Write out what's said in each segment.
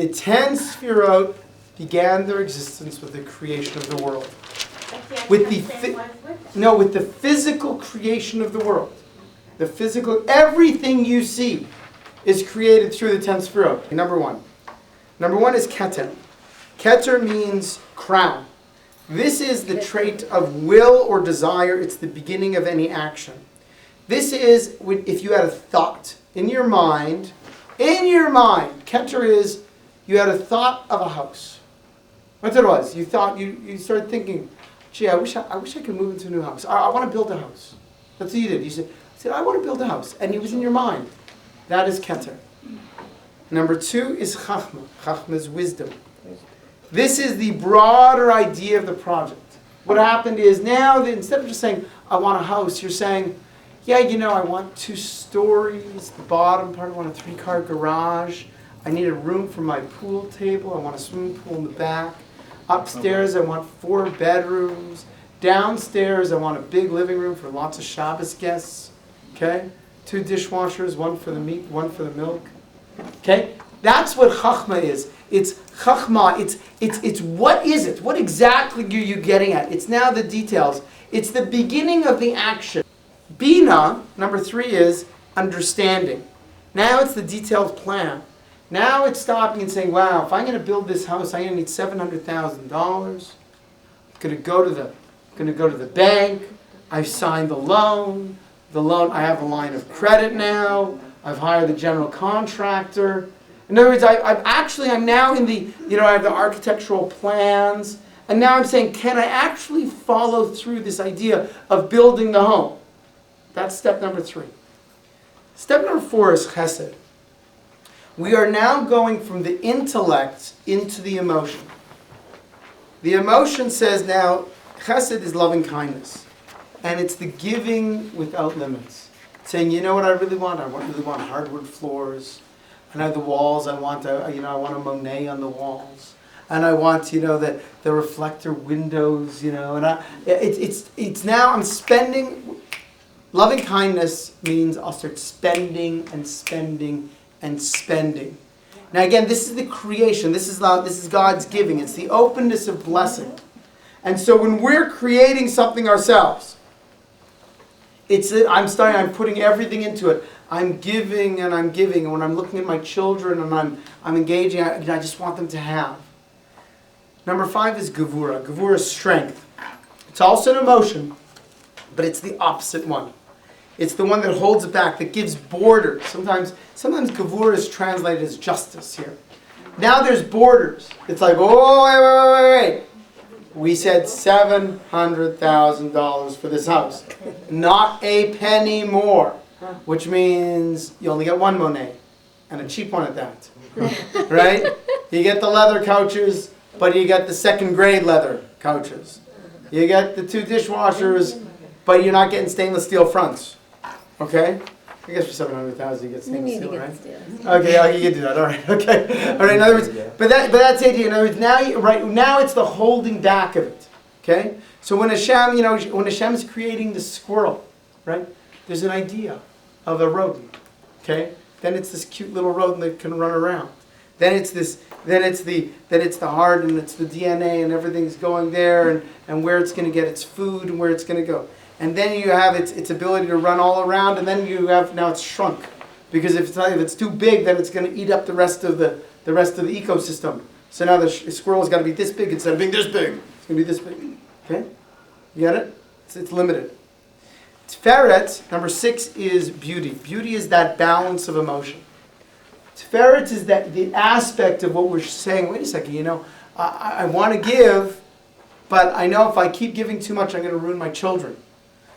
The 10 Sefirot began their existence with the creation of the world. With the physical creation of the world. The physical, everything you see is created through the 10 Sefirot. Number one. Number one is Keter. Keter means crown. This is the trait of will or desire. It's the beginning of any action. This is if you had a thought in your mind. Keter is you had a thought of a house. What it was? You thought you started thinking, gee, I wish I could move into a new house. I want to build a house. That's what you did. You said, I want to build a house, and it was in your mind. That is Keter. Number two is Chachma. Chachma is wisdom. This is the broader idea of the project. What happened is now, that instead of just saying, I want a house, you're saying, yeah, I want 2 stories. The bottom part, I want a 3-car garage. I need a room for my pool table. I want a swimming pool in the back. Upstairs, I want 4 bedrooms. Downstairs, I want a big living room for lots of Shabbos guests. Okay? 2 dishwashers, 1 for the meat, 1 for the milk. Okay? That's what Chachma is. It's Chachma. It's what is it? What exactly are you getting at? It's now the details. It's the beginning of the action. Bina, number 3, is understanding. Now it's the detailed plan. Now it's stopping and saying, wow, if I'm going to build this house, I'm going to need $700,000. I'm going to go to the bank. I've signed the loan. I have a line of credit now. I've hired the general contractor. In other words, I'm now in the, I have the architectural plans. And now I'm saying, can I actually follow through this idea of building the home? That's step number 3. Step number 4 is Chesed. We are now going from the intellect into the emotion. The emotion says now, Chesed is loving kindness. And it's the giving without limits. Saying, you know what I really want? I really want hardwood floors. And I have the walls, I want a Monet on the walls. And I want, the reflector windows, and it's now I'm spending. Loving kindness means I'll start spending and spending and spending. Now again, this is the creation. This is God's giving. It's the openness of blessing. And so when we're creating something ourselves, I'm putting everything into it. I'm giving and I'm giving. And when I'm looking at my children and I'm engaging, I just want them to have. Number 5 is Gevurah. Gevurah Strength. It's also an emotion, but it's the opposite one. It's the one that holds it back, that gives borders. Sometimes Gevurah is translated as justice here. Now there's borders. It's like, oh, wait. We said $700,000 for this house. Not a penny more. Which means you only get 1 Monet. And a cheap one at that. Right? You get the leather couches, but you get the 2nd grade leather couches. You get the 2 dishwashers, but you're not getting stainless steel fronts. Okay? I guess for $700,000 you get stainless steel, right? Okay, you can do that. All right. Okay. All right. In other words, but that's the idea. In other words, now it's the holding back of it. Okay. So when Hashem, when Hashem is creating the squirrel, right? There's an idea of a rodent. Okay. Then it's this cute little rodent that can run around. Then it's the heart and it's the DNA and everything's going there and where it's going to get its food and where it's going to go. And then you have its ability to run all around, and then now it's shrunk. Because if it's too big, then it's going to eat up the rest of the ecosystem. So now the squirrel's got to be this big instead of being this big. It's going to be this big. Okay? You get it? It's limited. Tiferet, number 6, is beauty. Beauty is that balance of emotion. Tiferet is the aspect of what we're saying, wait a second, I want to give, but I know if I keep giving too much, I'm going to ruin my children.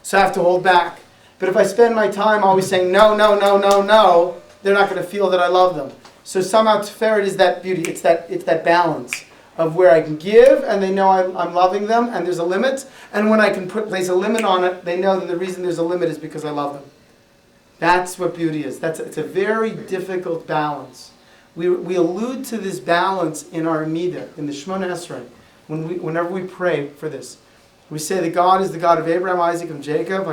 So I have to hold back. But if I spend my time always saying no, no, no, no, no, they're not going to feel that I love them. So somehow Tiferet is that beauty. It's that balance of where I can give and they know I'm loving them and there's a limit. And when I can place a limit on it, they know that the reason there's a limit is because I love them. That's what beauty is. It's a very difficult balance. We allude to this balance in our Amidah, in the Shemona Esrei, whenever we pray for this. We say that God is the God of Abraham, Isaac, and Jacob. He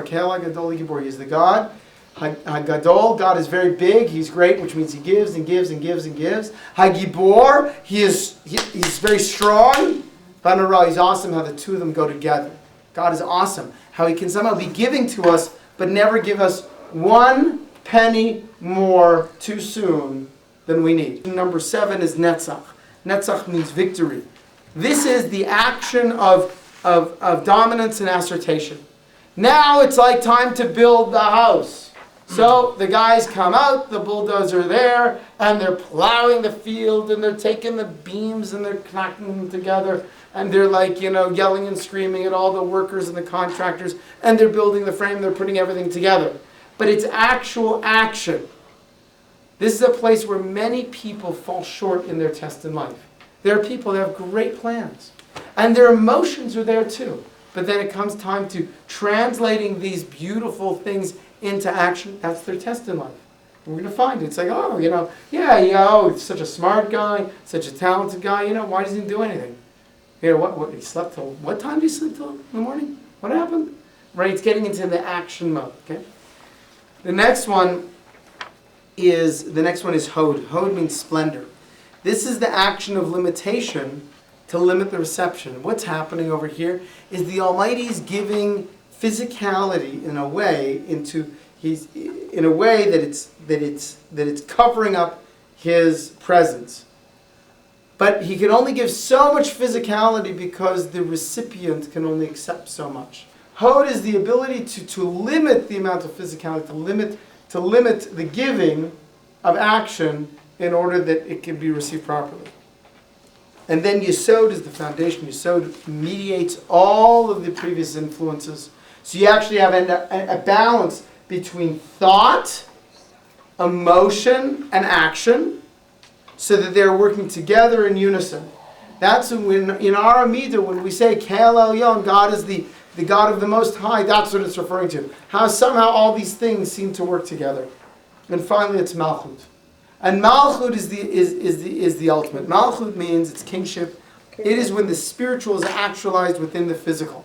is the God Hagadol, God is very big. He's great, which means he gives and gives and gives and gives. Hagibor, he's very strong. Vanara, he's awesome how the two of them go together. God is awesome how he can somehow be giving to us, but never give us one penny more too soon than we need. Number 7 is Netzach. Netzach means victory. This is the action of dominance and assertion. Now it's like time to build the house. So the guys come out, the bulldozer there, and they're plowing the field, and they're taking the beams and they're knocking them together, and they're yelling and screaming at all the workers and the contractors, and they're building the frame, they're putting everything together. But it's actual action. This is a place where many people fall short in their test in life. There are people that have great plans, and their emotions are there too. But then it comes time to translating these beautiful things into action. That's their test in life. We're going to find it. It's like, it's such a smart guy, such a talented guy. Why doesn't he do anything? What he slept till? What time did he sleep till in the morning? What happened? Right, it's getting into the action mode. Okay. The next one is Hode. Hode means splendor. This is the action of limitation to limit the reception. What's happening over here is the Almighty's giving physicality in a way that it's covering up His presence. But He can only give so much physicality because the recipient can only accept so much. Hode is the ability to limit the amount of physicality, to limit the giving of action in order that it can be received properly. And then Yesod is the foundation. Yesod mediates all of the previous influences. So you actually have a balance between thought, emotion, and action, so that they're working together in unison. That's when, in our Amidah, when we say Kel Elyon, God is the God of the Most High, that's what it's referring to. How somehow all these things seem to work together. And finally, it's Malchut. And Malchut is the ultimate. Malchut means it's kingship. It is when the spiritual is actualized within the physical.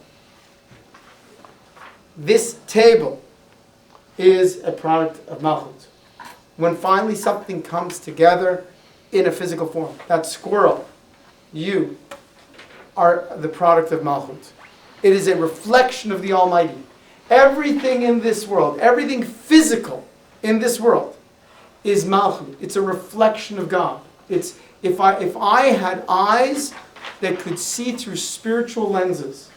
This table is a product of Malchut. When finally something comes together in a physical form. That squirrel, you, are the product of Malchut. It is a reflection of the Almighty. Everything in this world, everything physical in this world, is Malchut. It's a reflection of God. It's if I had eyes that could see through spiritual lenses,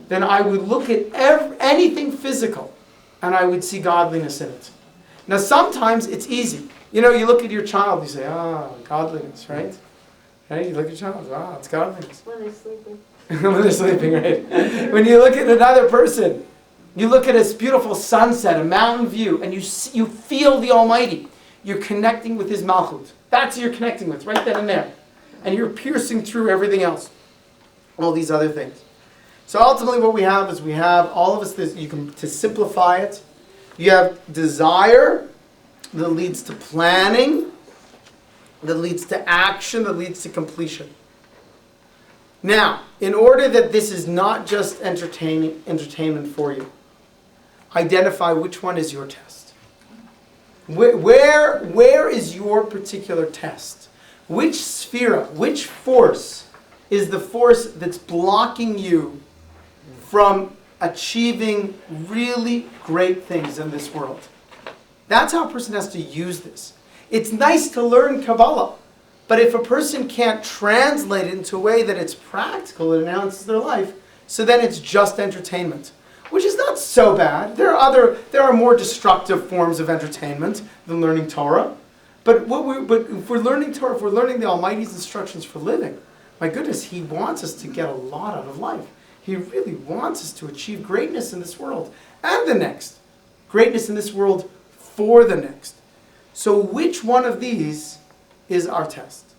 then I would look at anything physical and I would see godliness in it. Now sometimes it's easy. You look at your child, you say, godliness, right? Right? You look at your child, it's godliness. When they're sleeping. When they're sleeping, right? When you look at another person, you look at a beautiful sunset, a mountain view, and you feel the Almighty. You're connecting with His Malchut. That's who you're connecting with, right then and there. And you're piercing through everything else. All these other things. So ultimately what we have is all of us, to simplify it, you have desire that leads to planning, that leads to action, that leads to completion. Now, in order that this is not just entertainment for you, identify which one is your test. Where is your particular test? Which sefira, which force is the force that's blocking you from achieving really great things in this world? That's how a person has to use this. It's nice to learn Kabbala, but if a person can't translate it into a way that it's practical, it announces their life, so then it's just entertainment. Which is not so bad. There are more destructive forms of entertainment than learning Torah. But if we're learning Torah, if we're learning the Almighty's instructions for living, my goodness, He wants us to get a lot out of life. He really wants us to achieve greatness in this world and the next. Greatness in this world for the next. So which one of these is our test?